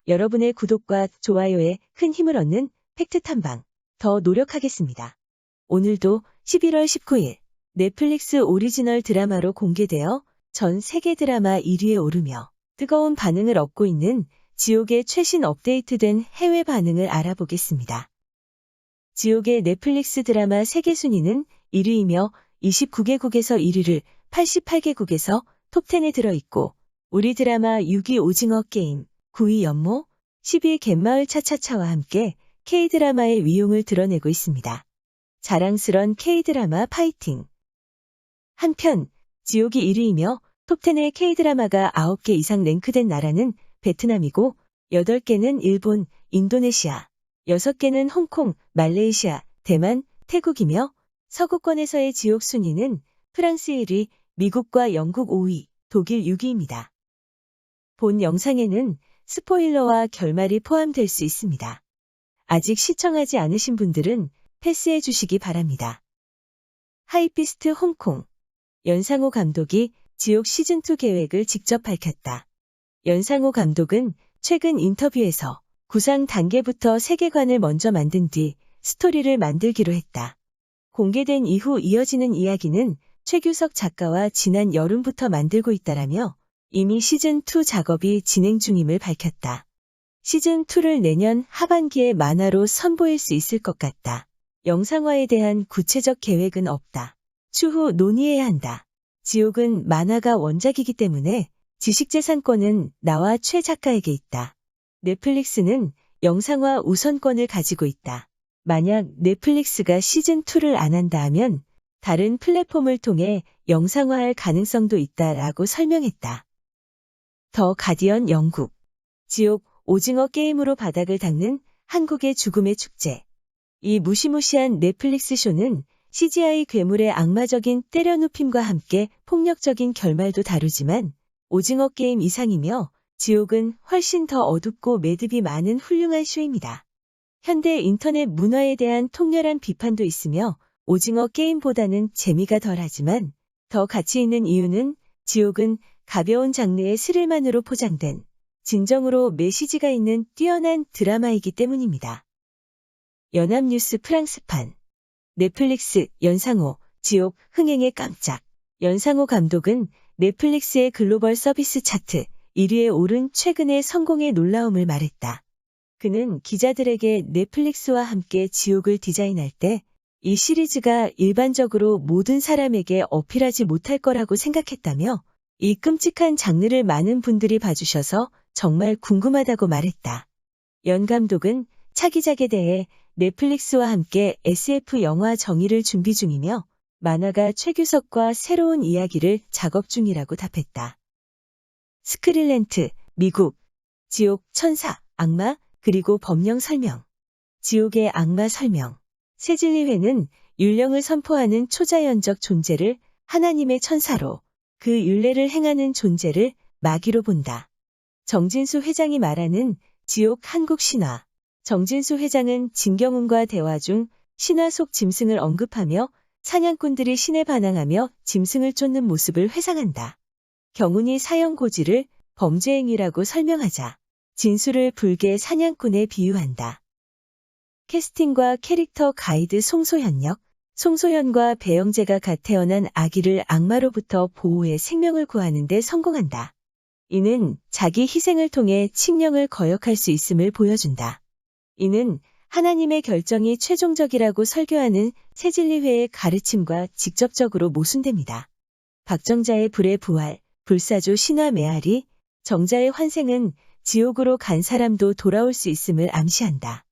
여러분의 구독과 좋아요에 큰 힘을 얻는 팩트 탐방 더 노력하겠습니다. 오늘도 11월 19일 넷플릭스 오리지널 드라마로 공개되어 전 세계 드라마 1위에 오르며 뜨거운 반응을 얻고 있는 지옥의 최신 업데이트된 해외 반응을 알아보겠습니다. 지옥의 넷플릭스 드라마 세계 순위는 1위이며 29개국에서 1위를 88개국에서 톱10에 들어있고 우리 드라마 6위 오징어 게임, 9위 연모, 10위 갯마을 차차차와 함께 K드라마의 위용을 드러내고 있습니다. 자랑스런 K드라마 파이팅! 한편 지옥이 1위이며 톱10에 K드라마가 9개 이상 랭크된 나라는 베트남이고 8개는 일본, 인도네시아, 6개는 홍콩, 말레이시아, 대만, 태국이며 서구권에서의 지옥 순위는 프랑스 1위, 미국과 영국 5위, 독일 6위입니다. 본 영상에는 스포일러와 결말이 포함될 수 있습니다. 아직 시청하지 않으신 분들은 패스해 주시기 바랍니다. 하이피스트 홍콩 연상호 감독이 지옥 시즌2 계획을 직접 밝혔다. 연상호 감독은 최근 인터뷰에서 구상 단계부터 세계관을 먼저 만든 뒤 스토리를 만들기로 했다. 공개된 이후 이어지는 이야기는 최규석 작가와 지난 여름부터 만들고 있다라며 이미 시즌2 작업이 진행 중임을 밝혔다. 시즌2를 내년 하반기에 만화로 선보일 수 있을 것 같다. 영상화에 대한 구체적 계획은 없다. 추후 논의해야 한다. 지옥은 만화가 원작이기 때문에 지식재산권은 나와 최 작가에게 있다. 넷플릭스는 영상화 우선권을 가지고 있다. 만약 넷플릭스가 시즌2를 안 한다 하면 다른 플랫폼을 통해 영상화할 가능성도 있다라고 설명했다. 더 가디언 영국 지옥 오징어 게임으로 바닥을 닦는 한국의 죽음의 축제. 이 무시무시한 넷플릭스 쇼는 CGI 괴물의 악마적인 때려눕힘과 함께 폭력적인 결말도 다루지만 오징어 게임 이상이며 지옥은 훨씬 더 어둡고 매듭이 많은 훌륭한 쇼입니다. 현대 인터넷 문화에 대한 통렬한 비판도 있으며 오징어 게임보다는 재미가 덜하지만 더 가치 있는 이유는 지옥은 가벼운 장르의 스릴만으로 포장된 진정으로 메시지가 있는 뛰어난 드라마이기 때문입니다. 연합뉴스 프랑스판 넷플릭스 연상호 지옥 흥행에 깜짝 연상호 감독은 넷플릭스의 글로벌 서비스 차트 1위에 오른 최근의 성공의 놀라움을 말했다. 그는 기자들에게 넷플릭스와 함께 지옥을 디자인할 때 이 시리즈가 일반적으로 모든 사람에게 어필하지 못할 거라고 생각했다며 이 끔찍한 장르를 많은 분들이 봐주셔서 정말 궁금하다고 말했다. 연 감독은 차기작에 대해 넷플릭스와 함께 SF 영화 정의를 준비 중이며 만화가 최규석과 새로운 이야기를 작업 중이라고 답했다. 스크릴렌트, 미국, 지옥, 천사, 악마, 그리고 법령 설명. 지옥의 악마 설명. 세진리회는 율령을 선포하는 초자연적 존재를 하나님의 천사로 그 율례를 행하는 존재를 마귀로 본다. 정진수 회장이 말하는 지옥 한국 신화. 정진수 회장은 진경훈과 대화 중 신화 속 짐승을 언급하며 사냥꾼들이 신에 반항하며 짐승을 쫓는 모습을 회상한다. 경훈이 사형 고지를 범죄 행위라고 설명하자 진수를 불개 사냥꾼에 비유한다. 캐스팅과 캐릭터 가이드 송소현 역 송소현과 배영재가 갓 태어난 아기를 악마로부터 보호해 생명을 구하는 데 성공한다. 이는 자기 희생을 통해 칙령을 거역할 수 있음을 보여준다. 이는 하나님의 결정이 최종적이라고 설교하는 세진리회의 가르침과 직접적으로 모순됩니다. 박정자의 불의 부활, 불사조 신화 메아리, 정자의 환생은 지옥으로 간 사람도 돌아올 수 있음을 암시한다.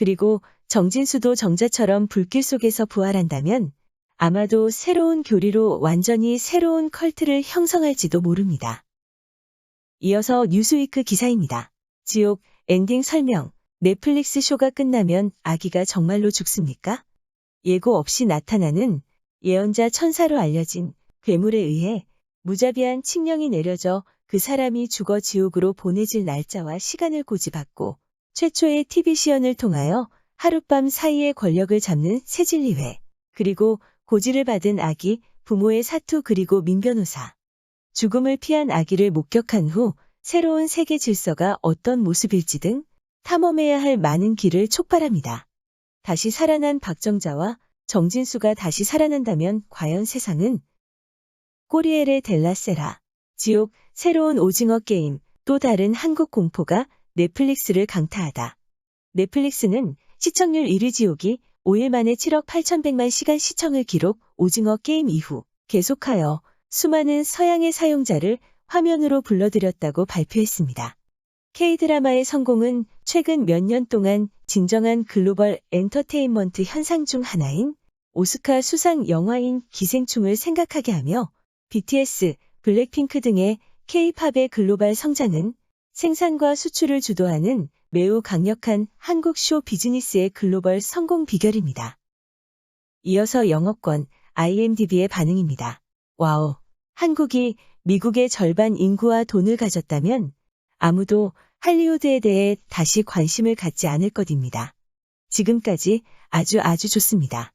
그리고 정진수도 정자처럼 불길 속에서 부활한다면 아마도 새로운 교리로 완전히 새로운 컬트를 형성할지도 모릅니다. 이어서 뉴스위크 기사입니다. 지옥 엔딩 설명. 넷플릭스 쇼가 끝나면 아기가 정말로 죽습니까? 예고 없이 나타나는 예언자 천사로 알려진 괴물에 의해 무자비한 칙령이 내려져 그 사람이 죽어 지옥으로 보내질 날짜와 시간을 고지받고 최초의 TV 시연을 통하여 하룻밤 사이에 권력을 잡는 세진리회, 그리고 고지를 받은 아기, 부모의 사투 그리고 민변호사. 죽음을 피한 아기를 목격한 후 새로운 세계 질서가 어떤 모습일지 등 탐험해야 할 많은 길을 촉발합니다. 다시 살아난 박정자와 정진수가 다시 살아난다면 과연 세상은? 꼬리에레 델라 세라, 지옥, 새로운 오징어 게임, 또 다른 한국 공포가 넷플릭스를 강타하다. 넷플릭스는 시청률 1위 지옥이 5일 만에 7억 8,100만 시간 시청을 기록, 오징어 게임 이후 계속하여 수많은 서양의 사용자를 화면으로 불러들였다고 발표했습니다. K드라마의 성공은 최근 몇 년 동안 진정한 글로벌 엔터테인먼트 현상 중 하나인 오스카 수상 영화인 기생충을 생각하게 하며 BTS, 블랙핑크 등의 K-팝의 글로벌 성장은 생산과 수출을 주도하는 매우 강력한 한국 쇼 비즈니스의 글로벌 성공 비결입니다. 이어서 영어권 IMDb의 반응입니다. 와우! 한국이 미국의 절반 인구와 돈을 가졌다면 아무도 할리우드에 대해 다시 관심을 갖지 않을 것입니다. 지금까지 아주 좋습니다.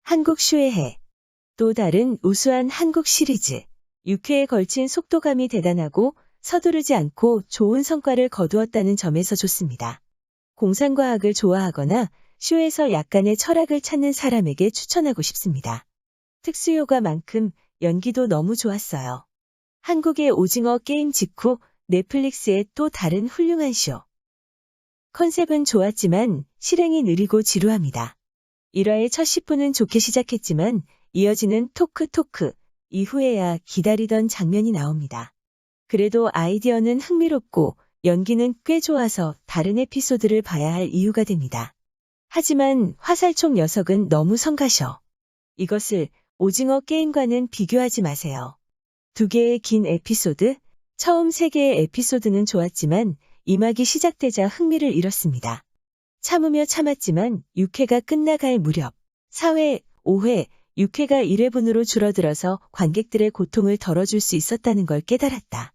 한국 쇼의 해. 또 다른 우수한 한국 시리즈. 6회에 걸친 속도감이 대단하고 서두르지 않고 좋은 성과를 거두었다는 점에서 좋습니다. 공상과학을 좋아하거나 쇼에서 약간의 철학을 찾는 사람에게 추천하고 싶습니다. 특수효과만큼 연기도 너무 좋았어요. 한국의 오징어 게임 직후 넷플릭스의 또 다른 훌륭한 쇼. 컨셉은 좋았지만 실행이 느리고 지루합니다. 1화의 첫 10분은 좋게 시작했지만 이어지는 토크 이후에야 기다리던 장면이 나옵니다. 그래도 아이디어는 흥미롭고 연기는 꽤 좋아서 다른 에피소드를 봐야 할 이유가 됩니다. 하지만 화살촉 녀석은 너무 성가셔. 이것을 오징어 게임과는 비교하지 마세요. 2개의 긴 에피소드, 처음 3개의 에피소드는 좋았지만 2막이 시작되자 흥미를 잃었습니다. 참으며 참았지만 6회가 끝나갈 무렵 4회, 5회, 6회가 1회분으로 줄어들어서 관객들의 고통을 덜어줄 수 있었다는 걸 깨달았다.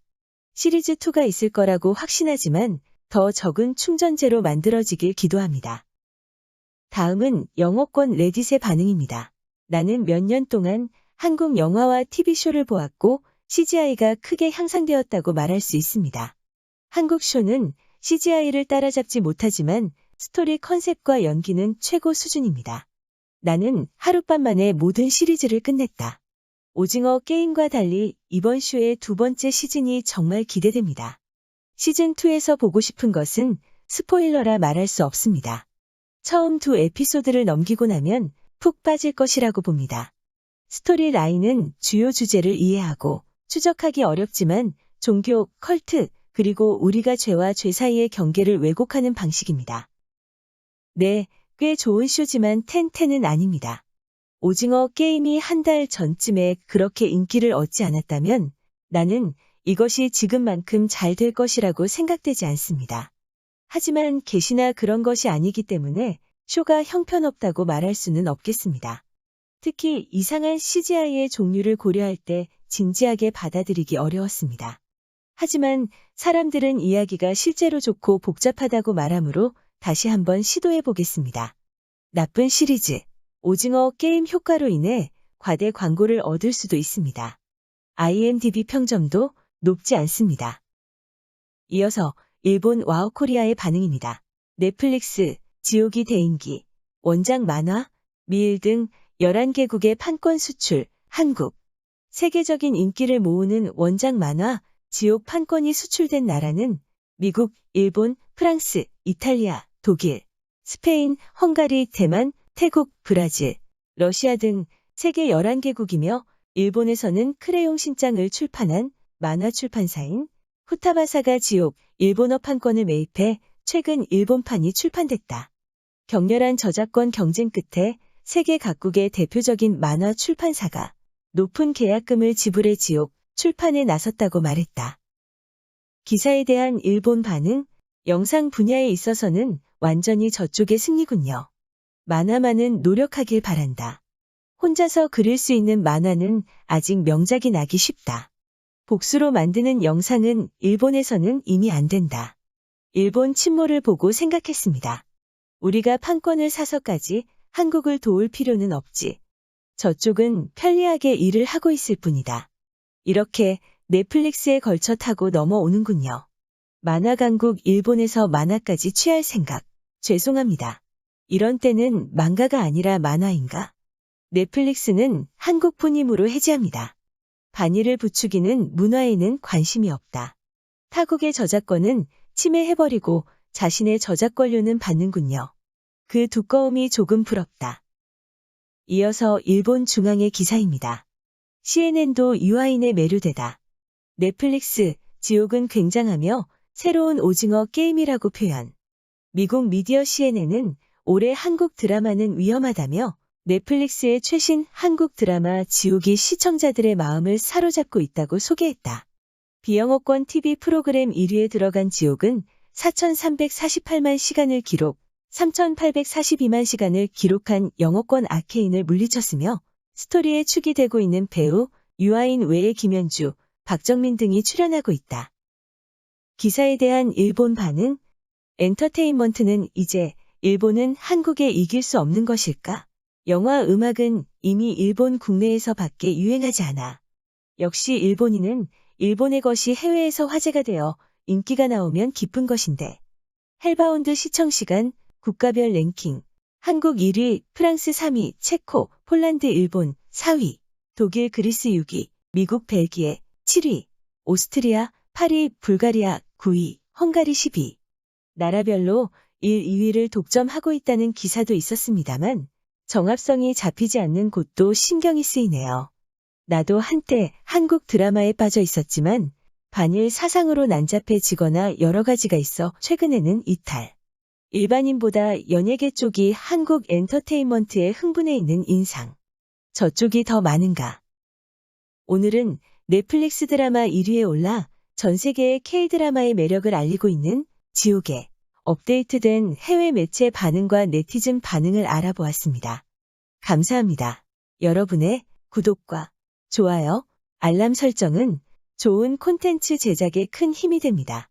시리즈2가 있을 거라고 확신하지만 더 적은 충전재로 만들어지길 기도합니다. 다음은 영어권 레딧의 반응입니다. 나는 몇 년 동안 한국 영화와 TV쇼를 보았고 CGI가 크게 향상되었다고 말할 수 있습니다. 한국 쇼는 CGI를 따라잡지 못하지만 스토리 컨셉과 연기는 최고 수준입니다. 나는 하룻밤 만에 모든 시리즈를 끝냈다. 오징어 게임과 달리 이번 쇼의 2번째 시즌이 정말 기대됩니다. 시즌2에서 보고 싶은 것은 스포일러라 말할 수 없습니다. 처음 2 에피소드를 넘기고 나면 푹 빠질 것이라고 봅니다. 스토리 라인은 주요 주제를 이해하고 추적하기 어렵지만 종교, 컬트, 그리고 우리가 죄와 죄 사이의 경계를 왜곡하는 방식입니다. 네, 꽤 좋은 쇼지만 10은 아닙니다. 오징어 게임이 한 달 전쯤에 그렇게 인기를 얻지 않았다면 나는 이것이 지금만큼 잘 될 것이라고 생각되지 않습니다. 하지만 개시나 그런 것이 아니기 때문에 쇼가 형편없다고 말할 수는 없겠습니다. 특히 이상한 CGI의 종류를 고려할 때 진지하게 받아들이기 어려웠습니다. 하지만 사람들은 이야기가 실제로 좋고 복잡하다고 말하므로 다시 한번 시도해 보겠습니다. 나쁜 시리즈, 오징어 게임 효과로 인해 과대 광고를 얻을 수도 있습니다. IMDb 평점도 높지 않습니다. 이어서 일본 와우코리아의 반응입니다. 넷플릭스, 지옥이 대인기, 원작 만화, 미일 등 11개국의 판권 수출, 한국. 세계적인 인기를 모으는 원작 만화, 지옥 판권이 수출된 나라는 미국, 일본, 프랑스, 이탈리아, 독일, 스페인, 헝가리, 대만, 태국, 브라질, 러시아 등 세계 11개국이며 일본에서는 크레용 신짱을 출판한 만화 출판사인 후타바사가 지옥, 일본어 판권을 매입해 최근 일본판이 출판됐다. 격렬한 저작권 경쟁 끝에 세계 각국의 대표적인 만화 출판사가 높은 계약금을 지불해 지옥 출판에 나섰다고 말했다. 기사에 대한 일본 반응, 영상 분야에 있어서는 완전히 저쪽의 승리군요. 만화만은 노력하길 바란다. 혼자서 그릴 수 있는 만화는 아직 명작이 나기 쉽다. 복수로 만드는 영상은 일본에서는 이미 안 된다. 일본 침몰을 보고 생각했습니다. 우리가 판권을 사서까지 한국을 도울 필요는 없지. 저쪽은 편리하게 일을 하고 있을 뿐이다. 이렇게 넷플릭스에 걸쳐 타고 넘어오는군요. 만화 강국 일본에서 만화까지 취할 생각. 죄송합니다. 이런 때는 망가가 아니라 만화인가? 넷플릭스는 한국뿐이므로 해지합니다. 반일을 부추기는 문화에는 관심이 없다. 타국의 저작권은 침해해버리고 자신의 저작권료는 받는군요. 그 두꺼움이 조금 부럽다. 이어서 일본 중앙의 기사입니다. CNN도 유아인에 매료되다. 넷플릭스, 지옥은 굉장하며 새로운 오징어 게임이라고 표현. 미국 미디어 CNN은 올해 한국 드라마는 위험하다며 넷플릭스의 최신 한국 드라마 지옥이 시청자들의 마음을 사로잡고 있다고 소개했다. 비영어권 TV 프로그램 1위에 들어간 지옥은 4,348만 시간을 기록, 3,842만 시간을 기록한 영어권 아케인을 물리쳤으며 스토리에 축이 되고 있는 배우 유아인 외에 김현주, 박정민 등이 출연하고 있다. 기사에 대한 일본 반응? 엔터테인먼트는 이제 일본은 한국에 이길 수 없는 것일까? 영화 음악은 이미 일본 국내에서 밖에 유행하지 않아. 역시 일본인은 일본의 것이 해외에서 화제가 되어 인기가 나오면 기쁜 것인데. 헬바운드 시청시간, 국가별 랭킹. 한국 1위, 프랑스 3위, 체코, 폴란드 일본 4위, 독일 그리스 6위, 미국 벨기에 7위, 오스트리아 8위, 불가리아 9위, 헝가리 10위. 나라별로 1, 2위를 독점하고 있다는 기사도 있었습니다만 정합성이 잡히지 않는 곳도 신경이 쓰이네요. 나도 한때 한국 드라마에 빠져 있었지만 반일 사상으로 난잡해지거나 여러 가지가 있어 최근에는 이탈. 일반인보다 연예계 쪽이 한국 엔터테인먼트에 흥분해 있는 인상. 저쪽이 더 많은가? 오늘은 넷플릭스 드라마 1위에 올라 전 세계의 K-드라마의 매력을 알리고 있는 지옥의 업데이트된 해외 매체 반응과 네티즌 반응을 알아보았습니다. 감사합니다. 여러분의 구독과 좋아요, 알람 설정은 좋은 콘텐츠 제작에 큰 힘이 됩니다.